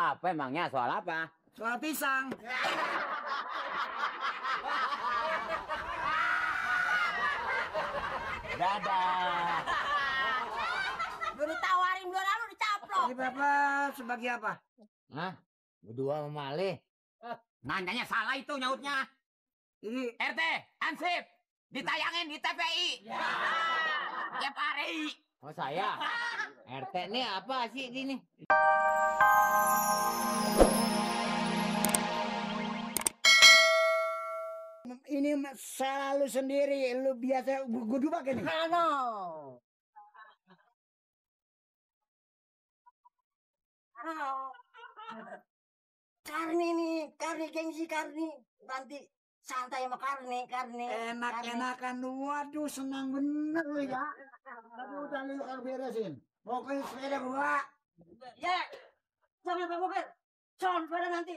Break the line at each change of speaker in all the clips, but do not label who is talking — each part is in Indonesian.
apa emangnya? Soal apa?
Soal pisang.
Dadah.
Udah ditawarin 2 lalu dicaplok.
Ini Bapak sebagai apa?
Hah? Berdua sama Malih. Nanyanya salah itu nyautnya.
Ini
RT, Ansip, ditayangin di TVI. Tiap hari. Oh saya? RT ini apa sih ini?
selalu sendiri, lu biasa gue dubak ini.
Halo. Karni nih, Karni gengsi Karni. Nanti santai sama Karni.
Enak-enakan, waduh senang bener lu ya. Tapi udah lu kalau beresin. Pokoknya sepeda gua.
Ya, jangan Pak Bokir. Son, pada nanti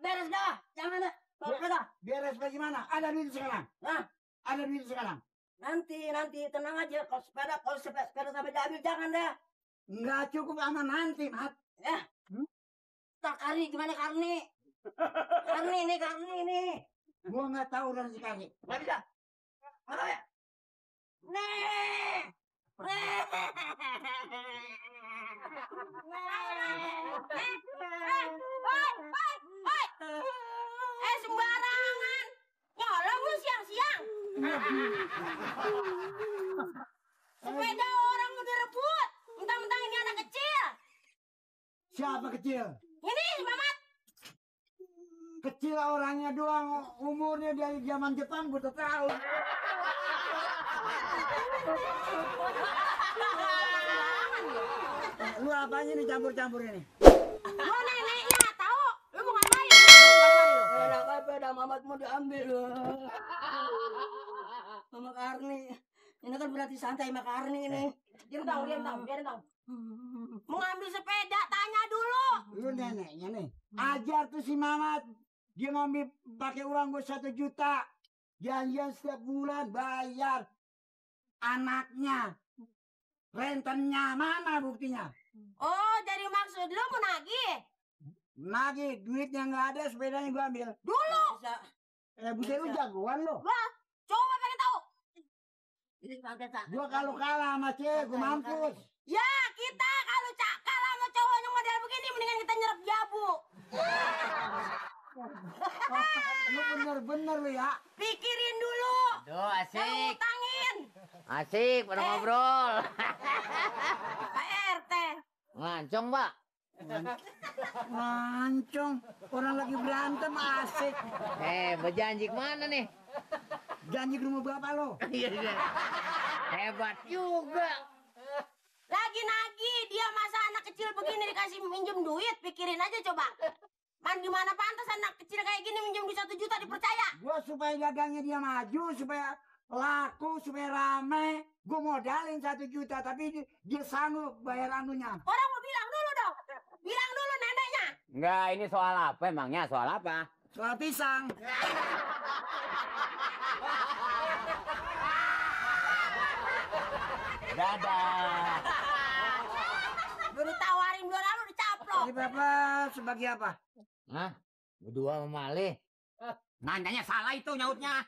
beres dah. Jangan dah. Pada.
Beres bagaimana? Ada duit sekarang?
Hah?
Ada duit sekarang?
Nanti tenang aja. Kalau sepeda sampai diambil jangan dah.
Nggak cukup sama nanti, Mat.
Ya. Tak Karni gimana Karni? Karni ini.
Gua nggak tahu urusan si Karni.
Nggak bisa. Nggak tahu ya? Nih. Sembarangan. Nyolong lu siang-siang. Sepeda orang udah rebut. Mentang-mentang ini anak kecil.
Siapa kecil?
Ini Mamat.
Kecil orangnya doang, umurnya dari zaman Jepang gua tahu. Lu apanya nih campur-campur ini?
Gua neneknya tahu. Lu mau ngapain? Enak apa Mamat mau diambil lu. Sama Karni. Ini kan berarti santai sama Karni ini. Diam tahu. Mau ngambil sepeda tanya dulu.
Lu neneknya nih. Ajar tuh si Mamat. Dia ngambil pakai uang gue 1 juta. Janjian setiap bulan bayar. Anaknya. Rentennya mana buktinya?
Oh, jadi maksud lu mau nagih?
Nagih, duitnya nggak ada, sepedanya gue ambil.
Dulu.
Buset lu jagoan lo.
Wah, coba pengen tahu. Ini santai.
Gue kalau kalah sama cewek, gue mampus.
Ya, kita kalau kalah sama cowok yang model begini mendingan kita nyerap jabu.
Lu bener-bener lu ya.
Pikirin dulu.
Aduh
Baru
asik.
utangin.
Asik pada ngobrol.
Pak RT.
Ngancong Mbak.
Mancong, orang lagi berantem asik.
Berjanji kemana nih?
Janji ke rumah bapak lo.
Hebat juga.
Lagi nagih dia masa anak kecil begini dikasih minjem duit, pikirin aja coba. Gimana pantas anak kecil kayak gini minjem duit 1 juta dipercaya?
Gua supaya dagangnya dia maju, supaya laku, supaya rame. Gua modalin 1 juta, tapi dia sanggup bayar anunya.
Orang mau bilang dulu dong. Bilang dulu neneknya.
Enggak, ini soal apa emangnya? Soal apa?
Soal pisang.
Dadah.
Udah ditawarin 2 lalu dicaplok.
Ini Bapak sebagai apa?
Hah? Berdua sama Malih. Nanyanya salah itu nyautnya.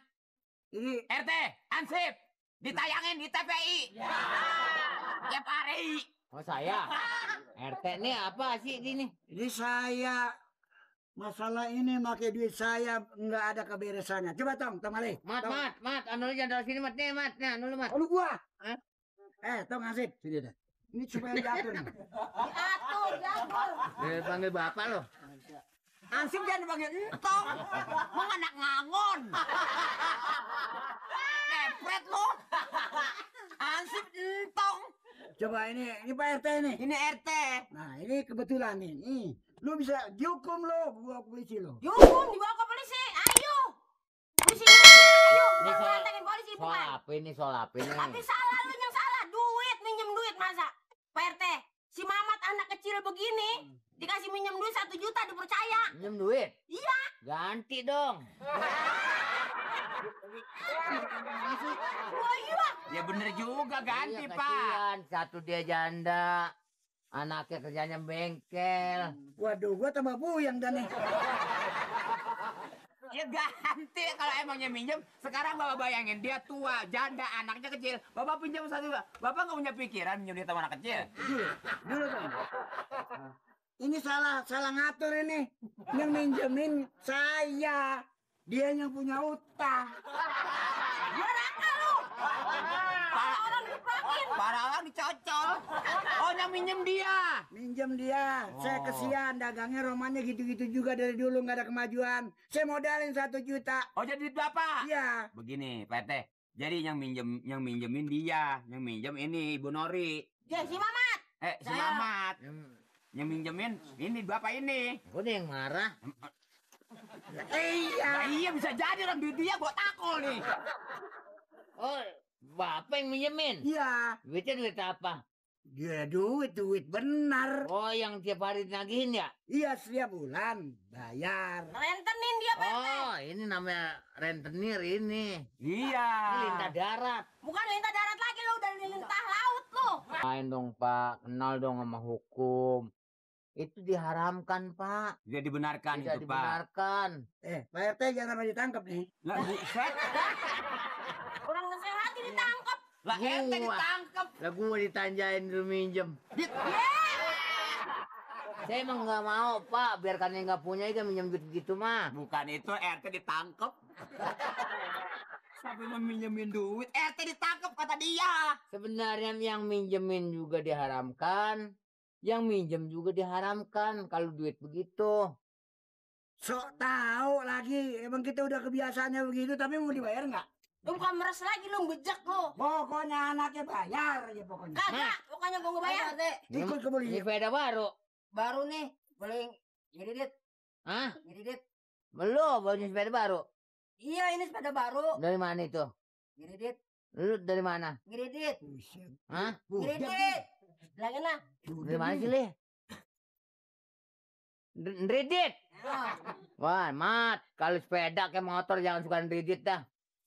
Ini
RT, Ansip, ditayangin di TVI. Tiap hari. Oh saya? RT ini apa sih ini?
Ini saya. Masalah ini pakai duit saya nggak ada keberesannya. Coba Tong Ale.
Mat, anu lu jangan sini Mat nih, Mat. Nah, anu lu Mat.
Oh, lu gua.
Hah?
Tong Asip, sini dah. Ini supaya diatur nih.
Diatur.
Panggil bapak lo.
Ansip jangan dipanggil entong. Mau anak ngangon. Kepret lo. Ansip entong.
Coba ini Pak RT nih.
Ini RT.
Nah, ini kebetulan nih. Nih, lu bisa dihukum lo, gua polisi lo.
Dihukum, dibawa ke polisi. Ayo. Polisi ayo.
Ini
Kita
soal
tantangin polisi
soal
bukan.
apa ini? Soal apa ini?
Tapi salah lu yang salah. Duit, minjem duit masa. Pak RT, si Mamat anak kecil begini dikasih minjem duit 1 juta dipercaya.
Minjem duit?
Iya.
Ganti dong.
Wah iya.
Ya bener juga ganti Iya, Pak. kasihan. Satu dia janda. Anaknya kerjanya bengkel.
Waduh, gua tambah buyang dan nih.
Ya ganti kalau emangnya minjem. Sekarang Bapak bayangin dia tua, janda, anaknya kecil. Bapak pinjam satu. Bapak nggak punya pikiran minjem dia sama anak kecil.
Dulu dong. Ini salah ngatur ini. Yang minjemin saya. Dia yang punya utang.
Para orang dicocol. Oh, yang minjem dia.
Minjem dia. Saya kesian dagangnya romannya gitu-gitu juga dari dulu nggak ada kemajuan. Saya modalin 1 juta.
Oh, jadi duit Bapak?
Iya.
Begini, Pak RT. Jadi yang minjemin dia, yang minjem ini Ibu Nori.
Ya, si Mamat.
Si Mamat. Yang minjemin ini Bapak ini.
Kok dia yang marah?
Iya.
Nah, iya bisa jadi orang duit dia gua takol nih.
Oh, bapak yang minjemin?
Iya.
Duitnya duit apa?
Dia duit benar.
Oh, yang tiap hari nagihin ya?
Iya, setiap bulan bayar.
Rentenin dia, Pak RT.
Oh, ini namanya rentenir ini.
Iya.
Ini lintah darat.
Bukan lintah darat lagi lo, udah lintah laut lo.
Main dong, Pak. Kenal dong sama hukum. Itu diharamkan, Pak.
Dia dibenarkan
Tidak
itu, Pak.
dibenarkan.
Pak RT jangan sampai ditangkap nih.
Lah, buset.
Orang nasihati ditangkap.
Lah, ente ditangkep.
Lah gua ditanjain dulu minjem. Saya emang nggak mau, Pak. Biarkan yang nggak punya kan minjem duit gitu mah.
Bukan itu, RT ditangkep. Sampai meminjemin duit, RT ditangkep kata dia.
Sebenarnya yang minjemin juga diharamkan. Yang minjem juga diharamkan kalau duit begitu.
Sok tahu lagi. Emang kita udah kebiasaannya begitu, tapi mau dibayar nggak?
Lu bukan meres lagi lu, bejek lu.
Pokoknya anaknya bayar aja pokoknya.
Kagak, pokoknya gua ngebayar.
Ikut ke beli.
Ini sepeda baru.
Baru nih, boleh ngirit.
Hah?
Ngirit.
Belum, baru sepeda baru.
Iya, ini sepeda baru.
Dari mana itu?
Ngirit.
Lu dari mana?
Ngirit.
Buset.
Hah?
Ngirit. Lagi nah.
Dari mana sih, Le? Nredit. Wah, Mat. Kalau sepeda ke motor jangan suka nredit dah.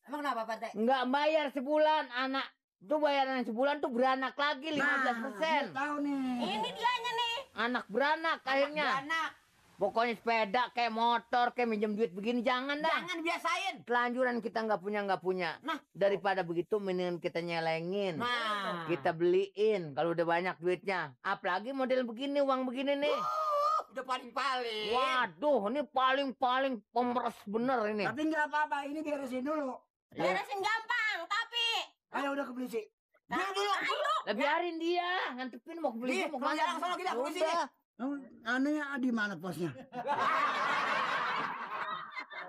Emang kenapa, Pak RT?
Nggak bayar sebulan. Anak tuh bayaran sebulan tuh beranak lagi 15%.
Tahu nih.
Ini dianya nih.
Anak beranak akhirnya.
Anak,
Pokoknya sepeda kayak motor kayak minjem duit begini jangan dah.
jangan biasain.
Telanjuran kita nggak punya.
Nah.
Daripada begitu mendingan kita nyelengin.
Nah,
Kita beliin kalau udah banyak duitnya. Apalagi model begini, uang begini nih.
udah paling-paling.
Waduh, ini paling pemeres bener ini.
Tapi nggak apa-apa, ini beresin dulu.
Beresin gampang, tapi
Ayo udah ke polisi.
ayo.
Lah biarin dia, ngantepin mau beli
Nih,
mau
kalau jalan sono kita polisi nih.
Udah.
Anunya di mana posnya?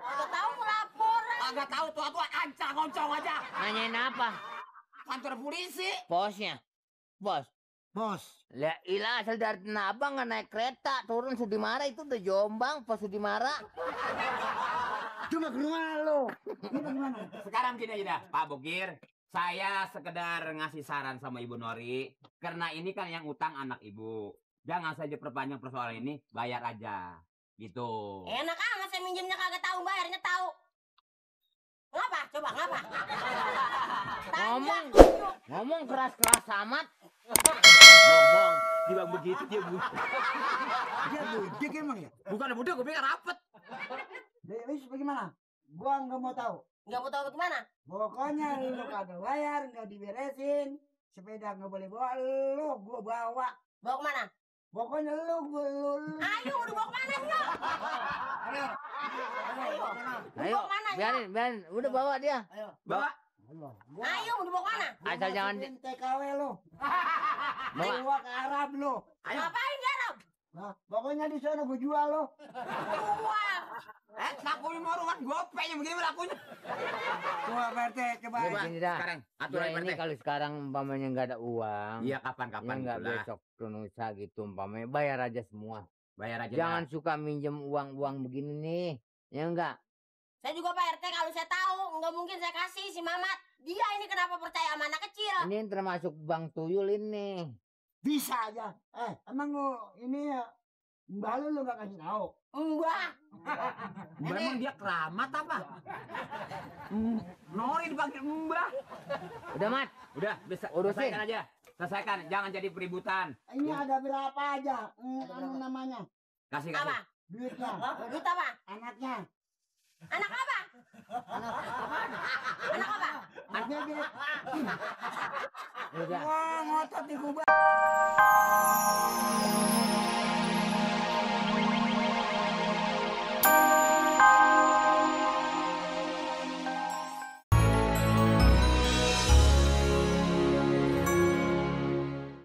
Udah tahu melapor.
Agak tahu tua-tua ancang ngoncong aja.
Nanyain apa?
Kantor polisi.
Posnya. Bos.
Bos.
Lah ilah asal dari Tanah Abang nggak naik kereta turun Sudimara itu udah Jombang pos Sudimara.
Cuma ke rumah lo. Ini bagaimana?
Sekarang gini aja dah, Pak Bokir. Saya sekedar ngasih saran sama Ibu Nori. Karena ini kan yang utang anak Ibu. Jangan saja perpanjang persoalan ini, bayar aja. Gitu.
Enak amat saya minjemnya kagak tahu, bayarnya tahu. Ngapa? Coba ngapa?
Ngomong keras-keras amat.
Ngomong, dia begitu dia
Dia budik emang ya?
bukan budak, gue pikir rapet.
Wis bagaimana? Gua nggak mau tahu.
Nggak mau tahu gimana?
Pokoknya lu kagak bayar, nggak diberesin. Sepeda nggak boleh bawa, lu gua bawa.
Bawa kemana?
Pokoknya lu.
Ayo, udah bawa kemana lu?
Ayo.
Ayo,
mana,
biarin. Udah bawa dia.
Bawa.
Ayo, udah bawa kemana?
Asal jangan
TKW lu.
bawa.
Gua ke Arab lu.
Ayo.
Ngapain dia, Rob?
Nah, pokoknya di sana gua jual lu.
Jual.
Lakuin mau ruang gopenya begini lakunya.
Coba Pak RT, coba.
Coba. Gini dah.
Sekarang
Ya,
aturan
ini
Pak.
kalau sekarang umpamanya nggak ada uang.
Iya, kapan-kapan
Nggak
itulah.
besok lusa gitu umpamanya bayar aja semua.
Bayar aja.
Jangan suka minjem uang begini nih. Ya enggak?
Saya juga Pak RT kalau saya tahu nggak mungkin saya kasih si Mamat. Dia ini kenapa percaya sama anak kecil?
Ini termasuk Bang Tuyul ini.
Bisa aja. Emang lu ini ya Mbak lu nggak kasih tahu.
Mbah.
Memang dia keramat apa? Nori dipanggil Mbah.
Udah Mat,
Udah, bisa.
Urusin.
selesaikan aja. selesaikan, jangan jadi peributan.
Ini ada berapa aja? Anu namanya.
Kasih.
Apa?
Duitnya.
Duit apa?
Anaknya.
Anak apa? Anak apa?
Anaknya dia.
Udah.
Wah, ngotot di kubah.